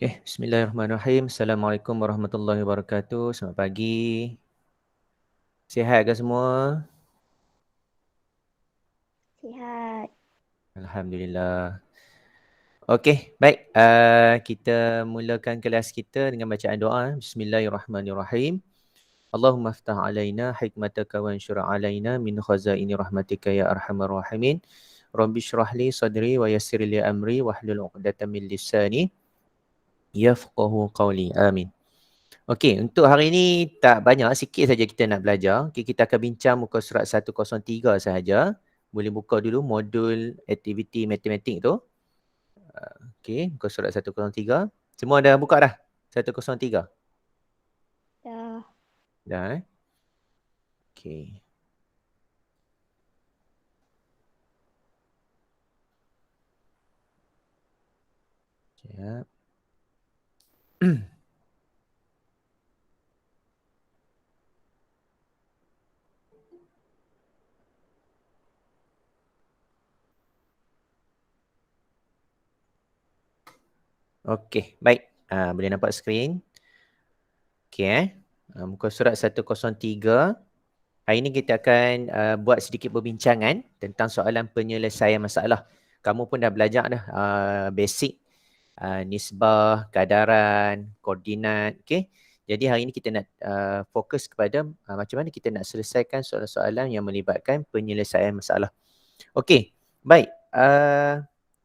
Okay, bismillahirrahmanirrahim. Assalamualaikum warahmatullahi wabarakatuh. Selamat pagi. Sihat ke semua? Sihat. Alhamdulillah. Okey, baik. Kita mulakan kelas kita dengan bacaan doa. Bismillahirrahmanirrahim. Allahumma aftah alaina hikmataka wa ansyur alaina min khazaini rahmatika ya arhamar rahimin. Rabbi syrah li sadri wa yassir li amri wahlul 'uqdatam min lisani yafqahu qawli. Amin. Okey, untuk hari ini tak banyak, sikit saja kita nak belajar. Okay, kita akan bincang muka surat 103 sahaja. Boleh buka dulu modul aktiviti matematik tu. Okey, muka surat 103. Semua dah buka dah? 103? Dah. Dah Okey. Sekejap. Okey, baik. Boleh nampak skrin? Okey muka surat 103. Hari ini kita akan buat sedikit perbincangan tentang soalan penyelesaian masalah. Kamu pun dah belajar dah basic nisbah, kadaran, koordinat. Okay? Jadi hari ini kita nak fokus kepada macam mana kita nak selesaikan soalan-soalan yang melibatkan penyelesaian masalah. Okey, baik.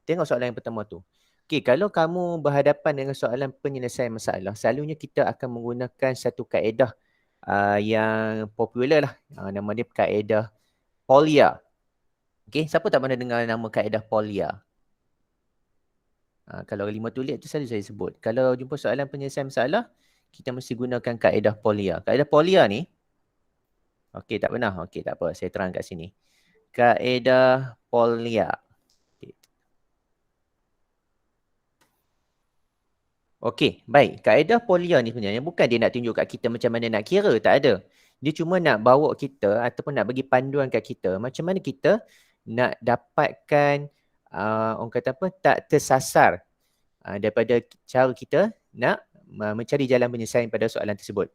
Tengok soalan yang pertama tu. Okey, kalau kamu berhadapan dengan soalan penyelesaian masalah, selalunya kita akan menggunakan satu kaedah yang popular lah. Nama dia kaedah Polya. Okey, siapa tak pernah dengar nama kaedah Polya? Kalau 5 tulis tu selalu saya sebut. Kalau jumpa soalan penyelesaian masalah, kita mesti gunakan kaedah Polya. Kaedah Polya ni, okey tak pernah? Okey tak apa, saya terang kat sini. Kaedah Polya. Okey, baik. Kaedah Polya ni sebenarnya bukan dia nak tunjuk kat kita macam mana nak kira, tak ada. Dia cuma nak bawa kita ataupun nak bagi panduan kat kita macam mana kita nak dapatkan orang kata apa, tak tersasar daripada cara kita nak mencari jalan penyelesaian pada soalan tersebut.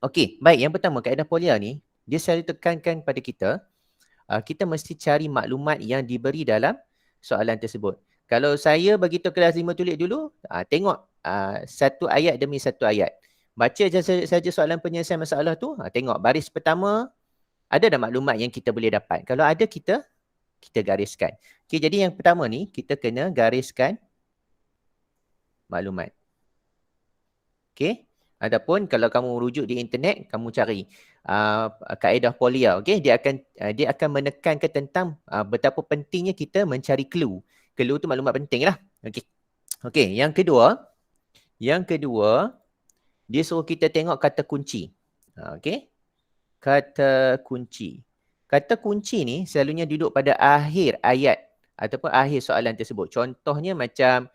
Okey, baik. Yang pertama, kaedah Polya ni, dia selalu tekankan pada kita mesti cari maklumat yang diberi dalam soalan tersebut. Kalau saya bagi tahu kelas 5 tulis dulu, tengok satu ayat demi satu ayat. Baca saja soalan penyelesaian masalah tu, tengok baris pertama, ada dah maklumat yang kita boleh dapat. Kalau ada, kita gariskan. Okey, jadi yang pertama ni, kita kena gariskan maklumat. Okey. Adapun kalau kamu rujuk di internet, kamu cari kaedah Polya, okey, dia akan menekankan tentang betapa pentingnya kita mencari clue. Clue tu maklumat penting lah. Okey. Okey, yang kedua, dia suruh kita tengok kata kunci. Okey. Kata kunci. Kata kunci ni selalunya duduk pada akhir ayat ataupun akhir soalan tersebut. Contohnya macam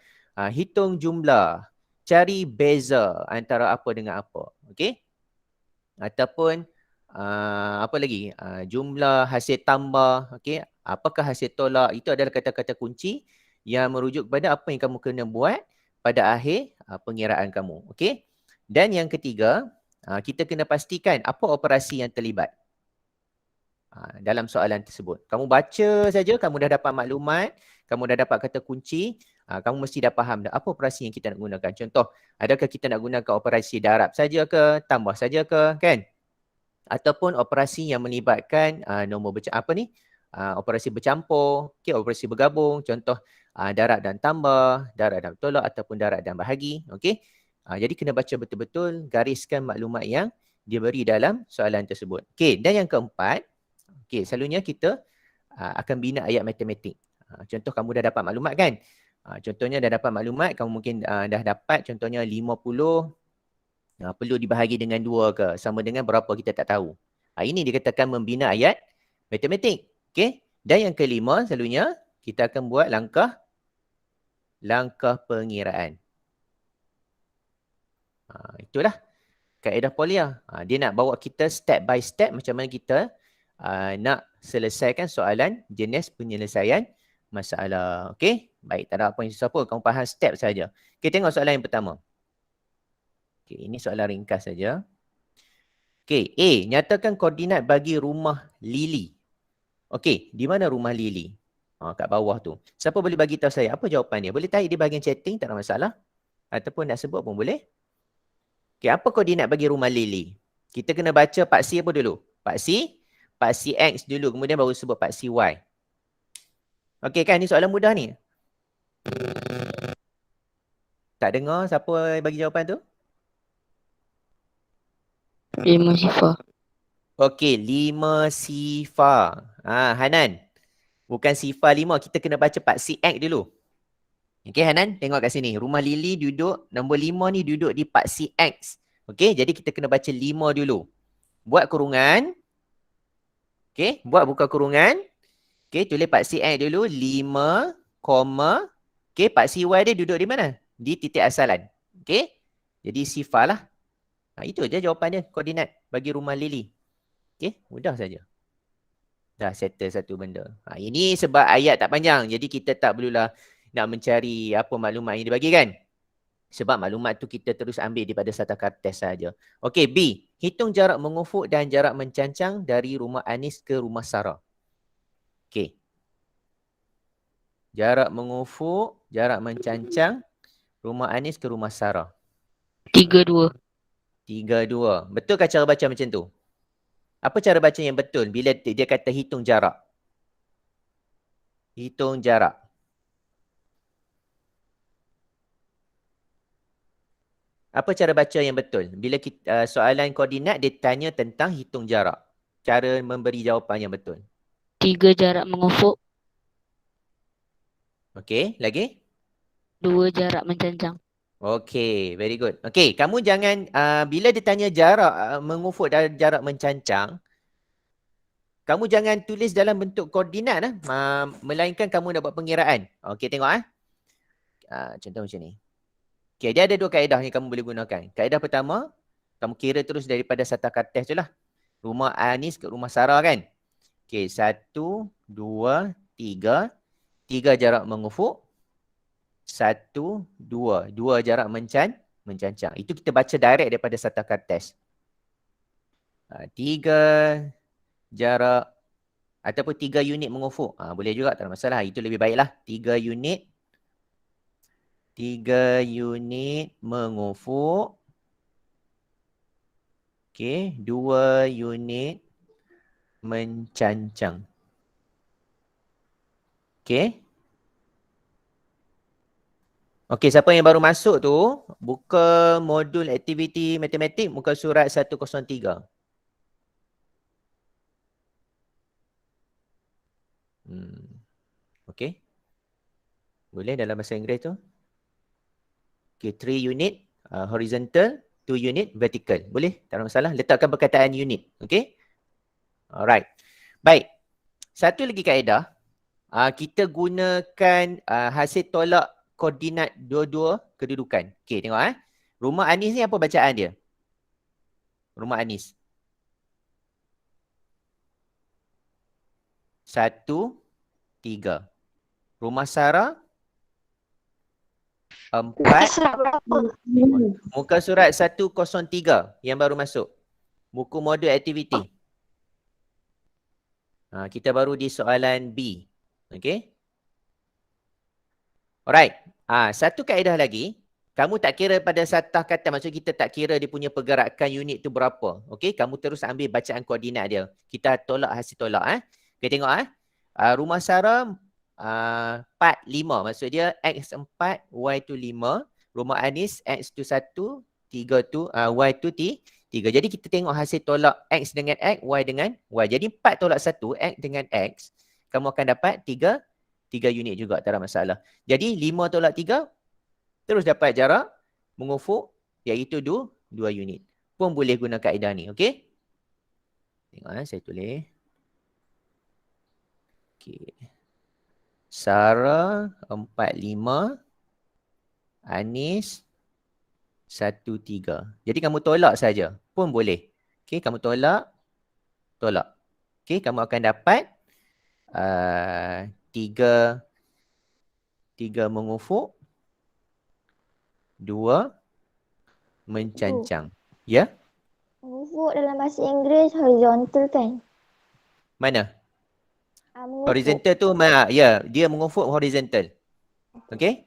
hitung jumlah, cari beza antara apa dengan apa. Okey? Ataupun apa lagi? Jumlah, hasil tambah, okey? Apakah hasil tolak? Itu adalah kata-kata kunci yang merujuk kepada apa yang kamu kena buat pada akhir pengiraan kamu. Okey? Dan yang ketiga, kita kena pastikan apa operasi yang terlibat dalam soalan tersebut. Kamu baca saja, kamu dah dapat maklumat, kamu dah dapat kata kunci, kamu mesti dah faham dah apa operasi yang kita nak gunakan. Contoh, adakah kita nak gunakan operasi darab saja ke, tambah saja ke, kan? Ataupun operasi yang melibatkan operasi bercampur, okay, operasi bergabung, contoh darab dan tambah, darab dan tolak ataupun darab dan bahagi, okey. Jadi kena baca betul-betul, gariskan maklumat yang diberi dalam soalan tersebut. Okey, dan yang keempat, okey, selalunya kita akan bina ayat matematik. Contoh kamu dah dapat maklumat kan? Contohnya dah dapat maklumat, kamu mungkin dah dapat contohnya 50 perlu dibahagi dengan 2 ke, sama dengan berapa kita tak tahu. Ini dikatakan membina ayat matematik. Okey? Dan yang kelima, selalunya kita akan buat langkah pengiraan. Itulah kaedah Polya. Dia nak bawa kita step by step macam mana kita nak selesaikan soalan jenis penyelesaian masalah. Okey? Baik, tak ada apa yang susah pun. Kamu faham step saja. Okay, tengok soalan yang pertama. Okay, ini soalan ringkas saja. Okay, A. Nyatakan koordinat bagi rumah Lily. Okay, di mana rumah Lily? Kat bawah tu. Siapa boleh bagi tahu saya apa jawapan dia? Boleh type di bahagian chatting, tak ada masalah. Ataupun nak sebut pun boleh. Okay, apa koordinat bagi rumah Lily? Kita kena baca paksi apa dulu? Paksi X dulu. Kemudian baru sebut paksi Y. Okay kan, ni soalan mudah ni. Tak dengar siapa bagi jawapan tu? 5 sifar. Okey, 5 sifar. Hanan. Bukan sifar 5, kita kena baca paksi X dulu. Okey Hanan, tengok kat sini. Rumah Lily duduk, nombor 5 ni duduk di paksi X. Okey, jadi kita kena baca 5 dulu. Buat kurungan. Okey, buat buka kurungan. Okey, tulis paksi X dulu. 5, okey, paksi Y dia duduk di mana? Di titik asalan. Okey, jadi sifar lah. Itu je jawapan dia, koordinat bagi rumah Lily. Okey, mudah saja. Dah settle satu benda. Ini sebab ayat tak panjang. Jadi kita tak perlulah nak mencari apa maklumat yang dibagi kan. Sebab maklumat tu kita terus ambil daripada satakat test saja. Okey, B. Hitung jarak mengufuk dan jarak mencancang dari rumah Anis ke rumah Sarah. Okey. Jarak mengufuk, jarak mencancang, rumah Anis ke rumah Sarah. 3-2. 3-2. Betulkah cara baca macam tu? Apa cara baca yang betul bila dia kata hitung jarak? Hitung jarak. Apa cara baca yang betul? Bila kita, soalan koordinat dia tanya tentang hitung jarak. Cara memberi jawapan yang betul. 3 jarak mengufuk, Okey, lagi? 2 jarak mencancang. Okey, very good. Okey, kamu jangan, bila dia tanya jarak mengufuk dan jarak mencancang, kamu jangan tulis dalam bentuk koordinat melainkan kamu nak buat pengiraan. Okey, tengok contoh macam ni. Okey, dia ada 2 kaedah yang kamu boleh gunakan. Kaedah pertama, kamu kira terus daripada satakat test tu lah. Rumah Anis ke rumah Sarah kan? Okey, 1, 2, 3. 3 jarak mengufuk. 1, 2. 2 jarak mencancang. Itu kita baca direct daripada satakat test. 3 jarak ataupun 3 unit mengufuk. Boleh juga, tak ada masalah. Itu lebih baiklah. 3 unit mengufuk. Okey, 2 unit mencancang. Okey. Okey, siapa yang baru masuk tu, buka modul aktiviti matematik muka surat 103. Okey. Boleh dalam bahasa Inggeris tu. Okey, 3 unit horizontal, 2 unit vertical. Boleh? Tak ada masalah. Letakkan perkataan unit. Okey? Alright. Baik. Satu lagi kaedah. Kita gunakan hasil tolak koordinat dua-dua kedudukan. Okey, tengok Rumah Anis ni apa bacaan dia? Rumah Anis. 1, 3. Rumah Sarah 4. Muka surat 103 yang baru masuk. Buku modul aktiviti. Kita baru di soalan B. Okey. Alright. Satu kaedah lagi. Kamu tak kira pada satah kata. Maksud kita tak kira dia punya pergerakan unit tu berapa. Okey. Kamu terus ambil bacaan koordinat dia. Kita tolak hasil tolak. Okey, tengok rumah Sarah 4, 5. Maksud dia X 4, Y tu 5. Rumah Anis X tu 1, 3 tu, Y tu 3. Jadi kita tengok hasil tolak X dengan X, Y dengan Y. Jadi 4 tolak 1, X dengan X. Kamu akan dapat 3 unit juga, tak ada masalah. Jadi 5 tolak 3, terus dapat jarak mengufuk iaitu 2 unit. Pun boleh guna kaedah ni, okey? Tengok saya tulis. Okey. Sarah 4, 5. Anis 1, 3. Jadi kamu tolak saja pun boleh. Okey, kamu tolak. Okey, kamu akan dapat 3 3 mengufuk, 2 mencancang. Ya? Mengufuk dalam bahasa Inggeris horizontal kan? Mana? Mengufuk. Horizontal tu, ya, dia mengufuk horizontal. Okey?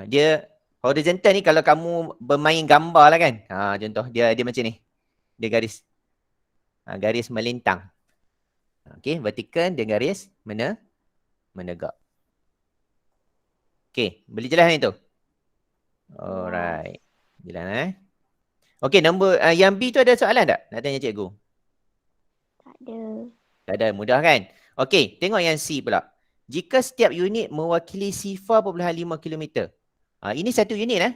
Dia horizontal ni kalau kamu bermain gambar lah kan. Contoh dia macam ni. Dia garis. Garis melintang. Okey, vertikal dia garis menegak. Okey, boleh jelas ni tu? Alright. Jelas Okey, nombor yang B tu ada soalan tak? Nak tanya cikgu. Tak ada. Tak ada, mudah kan? Okey, tengok yang C pula. Jika setiap unit mewakili 0.5 km. Ini satu unit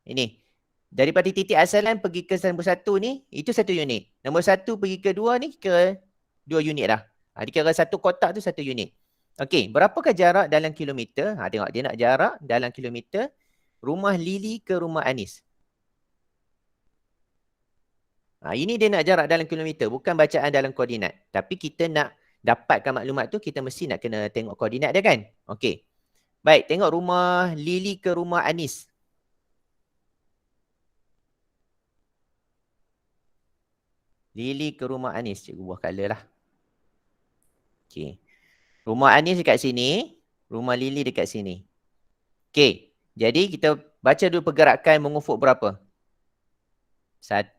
Ini. Daripada titik asalan pergi ke nombor 1 ni, itu satu unit. Nombor 1 pergi ke 2 ni ke 2 unit dah. Dikira satu kotak tu satu unit. Okey, berapakah jarak dalam kilometer? Tengok dia nak jarak dalam kilometer rumah Lily ke rumah Anis. Ini dia nak jarak dalam kilometer, bukan bacaan dalam koordinat. Tapi kita nak dapatkan maklumat tu, kita mesti nak kena tengok koordinat dia kan? Okey. Baik, tengok rumah Lily ke rumah Anis. Lily ke rumah Anis. Cikgu buah colour lah. Okey. Rumah Anis dekat sini. Rumah Lily dekat sini. Okey. Jadi kita baca dulu pergerakan mengufuk berapa? 1,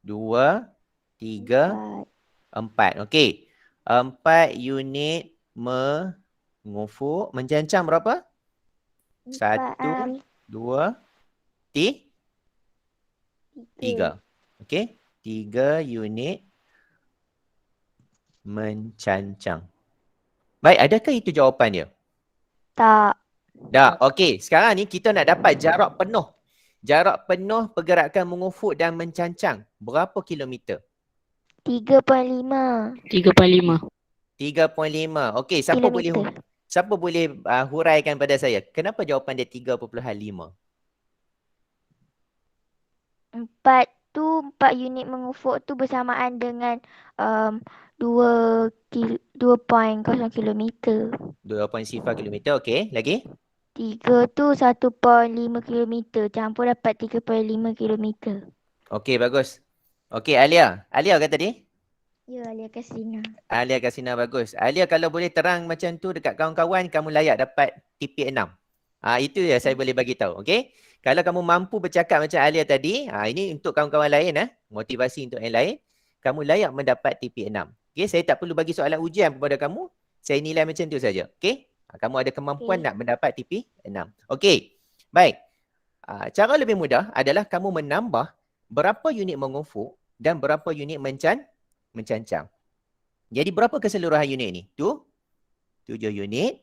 2, 3, 4. Okey. 4 unit mengufuk. Mencancang berapa? 1, 2, 3. Okey. 3 unit mencancang. Baik, adakah itu jawapan dia? Tak. Dah, okey. Sekarang ni kita nak dapat jarak penuh. Jarak penuh pergerakan mengufuk dan mencancang. Berapa kilometer? 3.5 3.5. 3.5. Okey, kilometer. siapa boleh huraikan pada saya? Kenapa jawapan dia 3.5? 4 unit mengufuk tu bersamaan dengan 2.0 kilometer. 2.0 kilometer. Okey, lagi? 3 tu 1.5 kilometer. Campur dapat 3.5 kilometer. Okey, bagus. Okey, Alia. Alia kata tadi? Ya, Alia Kasina. Alia Kasina bagus. Alia kalau boleh terang macam tu dekat kawan-kawan, kamu layak dapat TP 6. Itu ya saya boleh bagi tahu. Okey? Kalau kamu mampu bercakap macam Alia tadi, ini untuk kawan-kawan lain motivasi untuk yang lain, kamu layak mendapat TP 6. Okey, saya tak perlu bagi soalan ujian kepada kamu. Saya nilai macam tu saja. Okey? Kamu ada kemampuan nak mendapat TP 6. Okey. Baik. Cara lebih mudah adalah kamu menambah berapa unit mengufuk dan berapa unit mencancang. Jadi berapa keseluruhan unit ni? 7 unit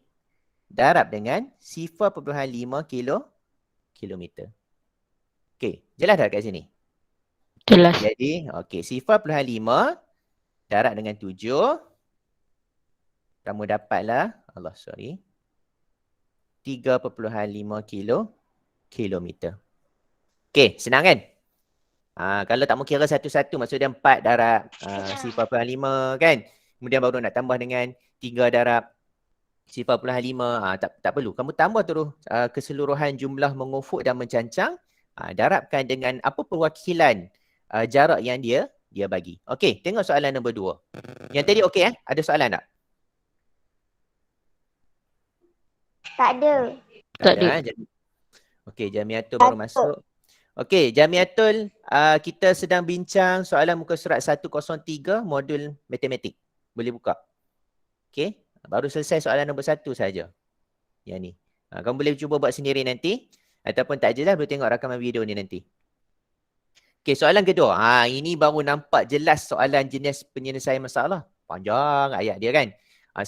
darab dengan 0.5 kilometer. Okey, jelas tak kat sini? Jelas. Jadi, okey, 0.5 darab dengan 7. Kamu dapatlah, 3.5 kilometer. Okey, senang kan? Kalau tak mau kira satu-satu, maksud dia 4 darab 0.5 kan? Kemudian baru nak tambah dengan 3 darab 0.5. Tak perlu. Kamu tambah terus keseluruhan jumlah mengufuk dan mencancang. Darabkan dengan apa perwakilan jarak yang dia bagi. Okey, tengok soalan nombor 2. Yang tadi okey Ada soalan tak? Tak ada. Tak ada. Okey, Jamiatul baru masuk. Okey, Jamiatul, kita sedang bincang soalan muka surat 103 modul matematik. Boleh buka. Okey, baru selesai soalan nombor 1 saja. Yang ni. Kamu boleh cuba buat sendiri nanti. Ataupun tak jelas, boleh tengok rakaman video ni nanti. Okey, soalan kedua. Ini baru nampak jelas soalan jenis penyelesaian masalah. Panjang ayat dia kan.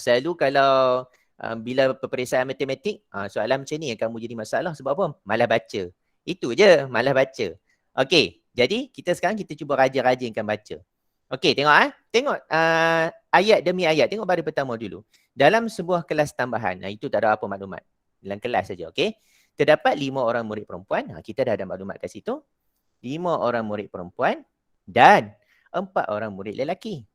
Selalu kalau bila peperiksaan matematik, soalan macam ni yang kamu jadi masalah. Sebab apa? Malah baca. Itu je, malah baca. Okey, jadi kita cuba rajin-rajinkan baca. Okey, tengok Tengok ayat demi ayat. Tengok baris pertama dulu. Dalam sebuah kelas tambahan, itu tak ada apa maklumat. Dalam kelas saja, okey. Terdapat 5 orang murid perempuan. Kita dah ada maklumat kat situ. 5 orang murid perempuan dan 4 orang murid lelaki.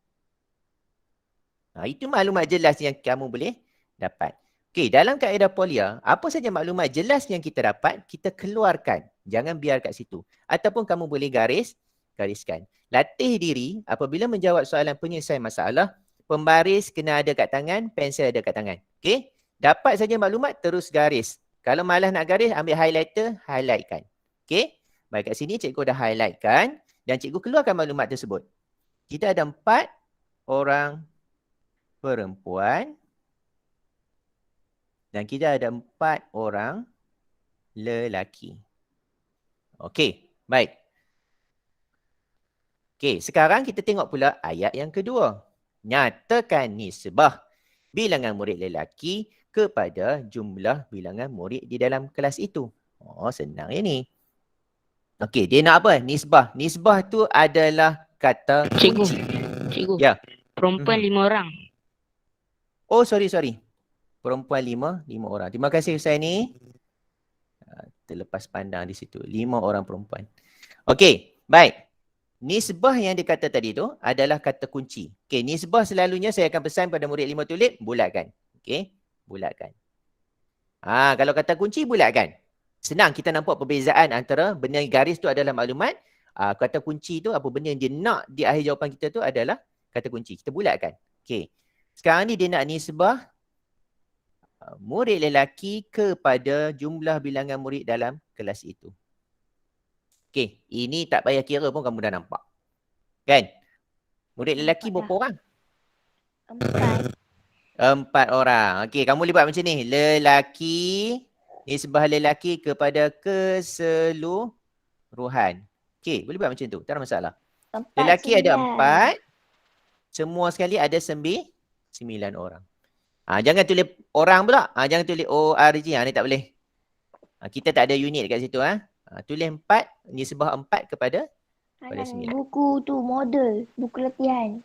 Itu maklumat jelas yang kamu boleh dapat. Okey, dalam kaedah Polya, apa saja maklumat jelas yang kita dapat, kita keluarkan. Jangan biar kat situ. Ataupun kamu boleh gariskan. Latih diri apabila menjawab soalan penyelesaian masalah, pembaris kena ada kat tangan, pensel ada kat tangan. Okey? Dapat saja maklumat, terus garis. Kalau malas nak garis, ambil highlighter, highlightkan. Okey? Baik, kat sini cikgu dah highlightkan dan cikgu keluarkan maklumat tersebut. Kita ada 4 orang perempuan dan kita ada 4 orang lelaki. Okey, baik. Okey, sekarang kita tengok pula ayat yang kedua. Nyatakan nisbah bilangan murid lelaki kepada jumlah bilangan murid di dalam kelas itu. Oh, senang ini. Okey, dia nak apa? Nisbah. Nisbah tu adalah kata Cikgu. kunci. Cikgu. Ya. Perempuan 5 orang. Oh, sorry. Perempuan 5 orang. Terima kasih Ustaz ni. Terlepas pandang di situ. 5 orang perempuan. Okey, baik. Nisbah yang dikata tadi tu adalah kata kunci. Okey, nisbah selalunya saya akan pesan pada murid 5 tulip, bulatkan. Okey, bulatkan. Kalau kata kunci, bulatkan. Senang kita nampak perbezaan antara benda garis tu adalah maklumat. Kata kunci tu, apa benda yang dia nak di akhir jawapan kita tu adalah kata kunci. Kita bulatkan. Okey. Sekarang ni dia nak nisbah murid lelaki kepada jumlah bilangan murid dalam kelas itu. Okey, ini tak payah kira pun kamu dah nampak. Kan? Murid lelaki berapa orang? 4. 4 orang. Okey, kamu boleh buat macam ni. Lelaki, nisbah lelaki kepada keseluruhan. Okey, boleh buat macam tu. Tak ada masalah. 4, Lelaki ada 9. 4. Semua sekali ada 9 orang. Jangan tulis orang pula. Jangan tulis ORG. Ni tak boleh. Kita tak ada unit kat situ. Tulis 4, nisbah 4 kepada 9. Buku tu model, buku latihan.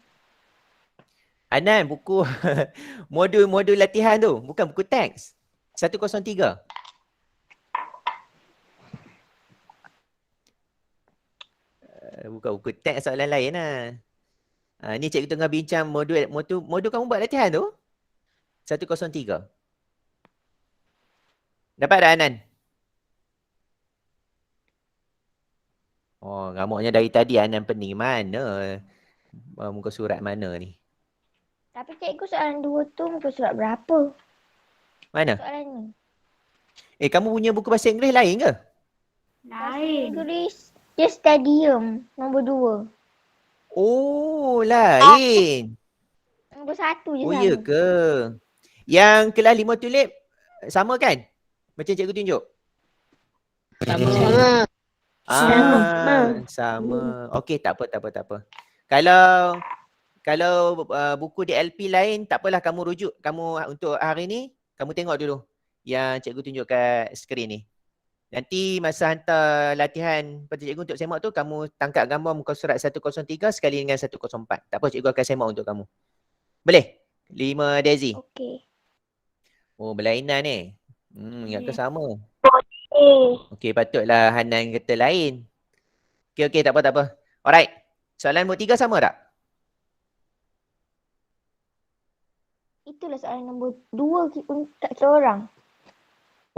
Anan, buku modul latihan tu. Bukan buku teks. 103. Bukan buku teks, soalan lain lah. Ni cikgu tengah bincang modul kamu buat latihan tu. 103. Dapat tak Anan? Oh, ngamuknya dari tadi Anan pening. Mana? Muka surat mana ni? Tapi cikgu soalan 2 tu muka surat berapa? Mana? Soalan ni. Kamu punya buku bahasa Inggeris lain ke? Lain. Tulis dia stadium nombor 2. Oh, lain. Nombor 1 je Oh, sama. ya ke? Yang kelas 5 tulip sama kan? Macam cikgu tunjuk? Sama. Sama. Okey, tak apa. Kalau buku DLP lain, tak apalah kamu rujuk. Kamu untuk hari ni, kamu tengok dulu yang cikgu tunjuk kat skrin ni. Nanti masa hantar latihan pada cikgu untuk semak tu, kamu tangkap gambar muka surat 103 sekali dengan 104. Tak apa, cikgu akan semak untuk kamu. Boleh? 5 Daisy. Okey. Oh, berlainan ni. Ingat ke sama? Eh. Okey, patutlah Hanan kata lain. Okey, tak apa. Alright. Soalan nombor 3 sama tak? Itulah soalan nombor 2 kat kita orang.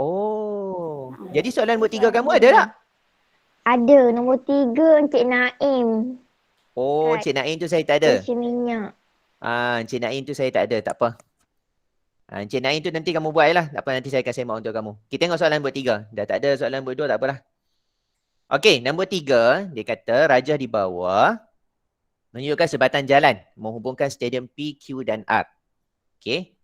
Oh. Jadi soalan nombor 3 kamu ada tak? Ada. Nombor 3 Encik Naim. Oh, Encik Naim tu saya tak ada. Stesen minyak. Encik Naim tu saya tak ada. Tak apa. Encik Naim tu nanti kamu buat je lah. Tak apa, nanti saya akan semak untuk kamu. Kita tengok soalan nombor 3. Dah tak ada soalan nombor 2, tak apalah. Okey, nombor 3. Dia kata rajah di bawah menunjukkan sebatan jalan menghubungkan stadium P, Q dan R. Okey.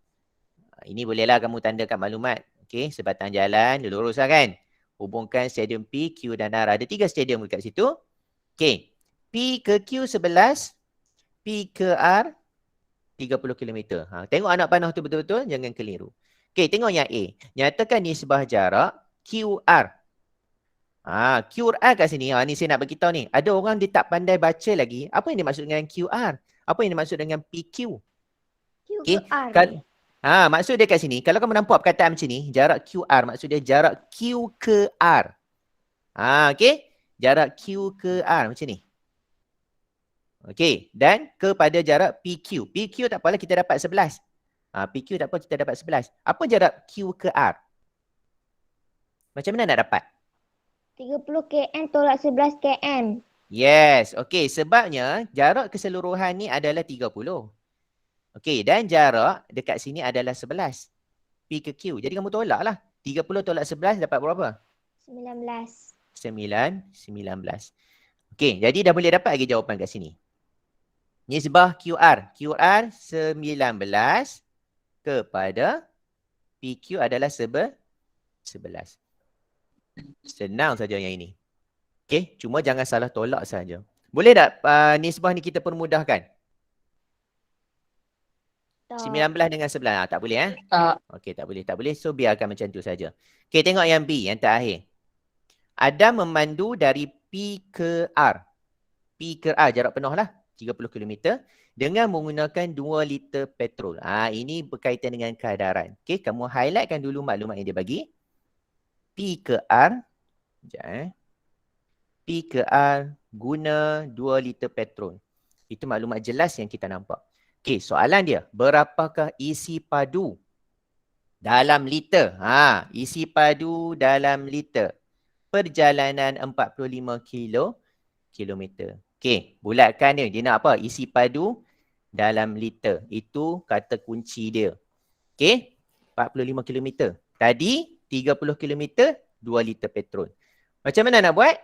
Ini bolehlah kamu tandakan maklumat. Okey, sebatan jalan, dia lurus lah kan. Hubungkan stadium P, Q dan R. Ada 3 stadium dekat situ. Okey. P ke Q 11, P ke R 30 km. Tengok anak panah tu betul-betul, jangan keliru. Okey, tengok yang A. Nyatakan nisbah jarak QR. QR kat sini, ni saya nak beritahu ni. Ada orang dia tak pandai baca lagi. Apa yang dimaksud dengan QR? Apa yang dimaksud dengan PQ? Q ke R. Maksud dia kat sini, kalau kamu nampak perkataan macam ni, jarak QR, maksud dia jarak Q ke R. Okey? Jarak Q ke R macam ni. Okey, dan kepada jarak PQ. PQ tak apalah, kita dapat 11. PQ tak apa, kita dapat 11. Apa jarak Q ke R? Macam mana nak dapat? 30 km tolak 11 km. Yes. Okey, sebabnya jarak keseluruhan ni adalah 30. Okey, dan jarak dekat sini adalah 11. P ke Q. Jadi kamu tolak lah. 30 tolak 11 dapat berapa? 19. 19. Okey, jadi dah boleh dapat lagi jawapan kat sini. Nisbah QR. QR 19 kepada PQ adalah 11. Senang saja yang ini. Okey, cuma jangan salah tolak saja. Boleh tak nisbah ni kita permudahkan? 19 dengan 11. Tak boleh Tak. Okey, tak boleh. So biarkan macam tu saja. Okey, tengok yang B, yang terakhir. Adam memandu dari P ke R. P ke R jarak penuh lah, 30 km dengan menggunakan 2 liter petrol. Ini berkaitan dengan keadaran. Okey, kamu highlightkan dulu maklumat yang dia bagi. P ke R. Sekejap P ke R guna 2 liter petrol. Itu maklumat jelas yang kita nampak. Okey, soalan dia, berapakah isi padu dalam liter? Isi padu dalam liter. Perjalanan 45 kilometer. Okey, bulatkan dia. Dia nak apa? Isi padu dalam liter. Itu kata kunci dia. Okey, 45 kilometer. Tadi 30 kilometer, 2 liter petrol. Macam mana nak buat?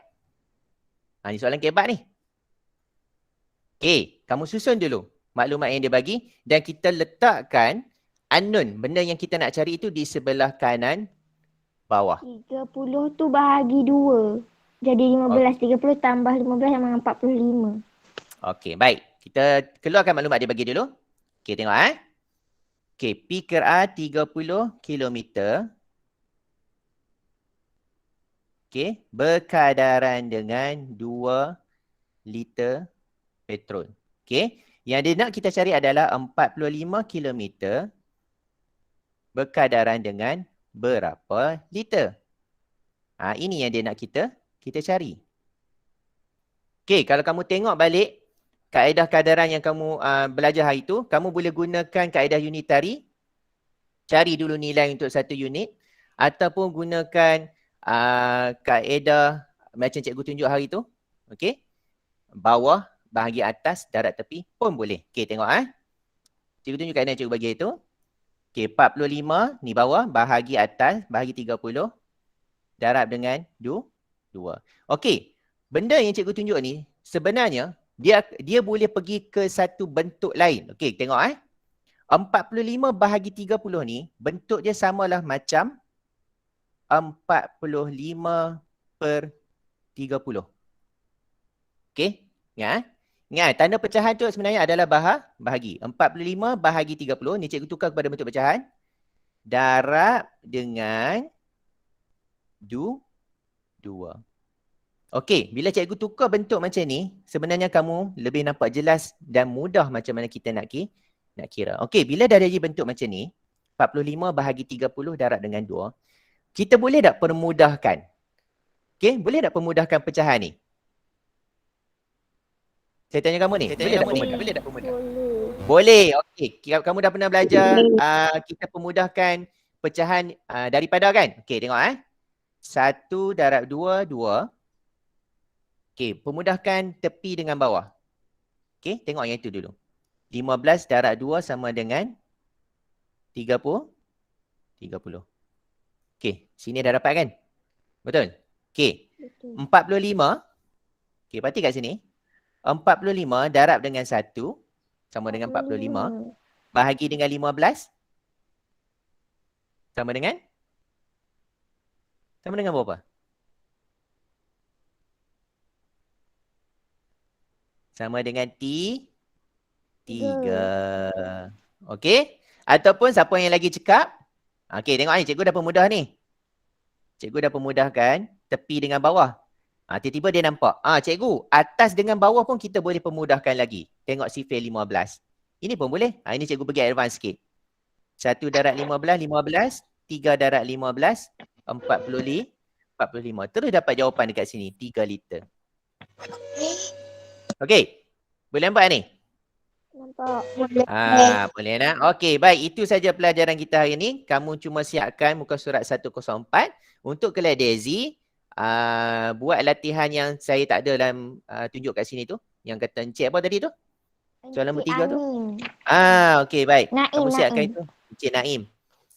Ni soalan kebat ni. Okey, kamu susun dulu maklumat yang dia bagi dan kita letakkan unknown, benda yang kita nak cari itu di sebelah kanan bawah. 30 tu bahagi 2. Jadi 15. 30 tambah 15 sama dengan 45. Okey, baik. Kita keluarkan maklumat dia bagi dulu. Okey, tengok Okey, P ke R 30 km. Okey, berkadaran dengan 2 liter petrol. Okey, yang dia nak kita cari adalah 45 km berkadaran dengan berapa liter. Ini yang dia nak kita cari. Okey, kalau kamu tengok balik kaedah kadaran yang kamu belajar hari itu, kamu boleh gunakan kaedah unitari. Cari dulu nilai untuk satu unit. Ataupun gunakan kaedah macam cikgu tunjuk hari itu. Okey. Bawah, bahagi atas, darat tepi pun boleh. Okey, tengok Cikgu tunjuk kaedah yang cikgu bagi itu. Okey, 45 ni bawah, bahagi atas, bahagi 30. Darab dengan 2. Okey, benda yang cikgu tunjuk ni sebenarnya dia boleh pergi ke satu bentuk lain. Okey, tengok 45 bahagi 30 ni bentuk dia samalah macam 45 per 30. Okey, ingat tanda pecahan tu sebenarnya adalah bahagi. 45 bahagi 30 ni cikgu tukar kepada bentuk pecahan. Darab dengan 2. Okey, bila cikgu tukar bentuk macam ni, sebenarnya kamu lebih nampak jelas dan mudah macam mana kita nak kira. Okey, bila dah jadi bentuk macam ni, 45 bahagi 30 darab dengan 2, kita boleh tak permudahkan? Okey, boleh tak permudahkan pecahan ni? Saya tanya kamu ni, boleh tak permudah? Boleh. Okey, kamu dah pernah belajar kita permudahkan pecahan daripada kan? Okey, tengok 1 darab 2, 2. Okey, permudahkan tepi dengan bawah. Okey, tengok yang itu dulu. 15 darab 2 sama dengan 30. Okey, sini dah dapat kan? Betul? Okey, 45. Okey, perhati kat sini. 45 darab dengan 1 sama dengan 45. Bahagi dengan 15. Sama dengan berapa? Sama dengan 3. Okey? Ataupun siapa yang lagi cekap? Okey, tengok ni, cikgu dah permudah ni. Cikgu dah permudahkan tepi dengan bawah. Tiba-tiba dia nampak. Cikgu, atas dengan bawah pun kita boleh permudahkan lagi. Tengok sifir 15. Ini pun boleh. Ini cikgu pergi advance sikit. 1 darab 15, 15. 3 darab 15, 45. Terus dapat jawapan dekat sini, 3 liter. Okey, boleh nampak ni? Nampak. Boleh nak? Okey, baik. Itu saja pelajaran kita hari ini. Kamu cuma siapkan muka surat 104 untuk kelas Daisy. Buat latihan yang saya tak ada dalam tunjuk kat sini tu. Yang kata Encik apa tadi tu? Soalan nombor 3 tu. Okey, baik. Kamu siapkan itu. Encik Naim.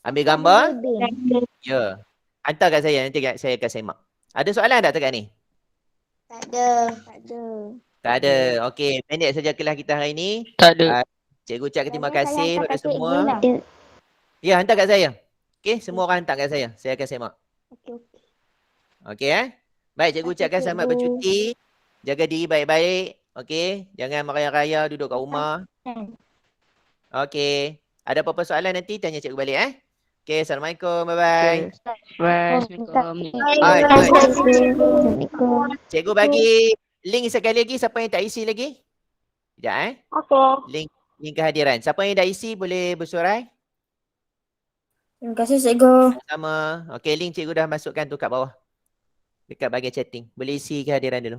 Ambil gambar. Ya. Hantar kat saya. Nanti saya akan semak. Ada soalan tak dekat ni? Tak ada. Tak ada. Okey, pendek saja kelas kita hari ini. Tak ada. Cikgu ucapkan terima kasih kepada semua. Ya, hantar kat saya. Okey, semua orang hantar kat saya. Saya akan semak. Okey Baik, cikgu ucapkan selamat bercuti. Jaga diri baik-baik. Okey, jangan meraya-raya duduk kat rumah. Okey. Ada apa-apa soalan nanti tanya cikgu balik Okey, Assalamualaikum. Bye-bye. Assalamualaikum. Cikgu bagi link sekali lagi. Siapa yang tak isi lagi? Sekejap Link kehadiran. Siapa yang dah isi boleh bersurai. Terima kasih cikgu. Sama. Okey, link cikgu dah masukkan tu kat bawah. Dekat bahagian chatting. Boleh isi kehadiran dulu.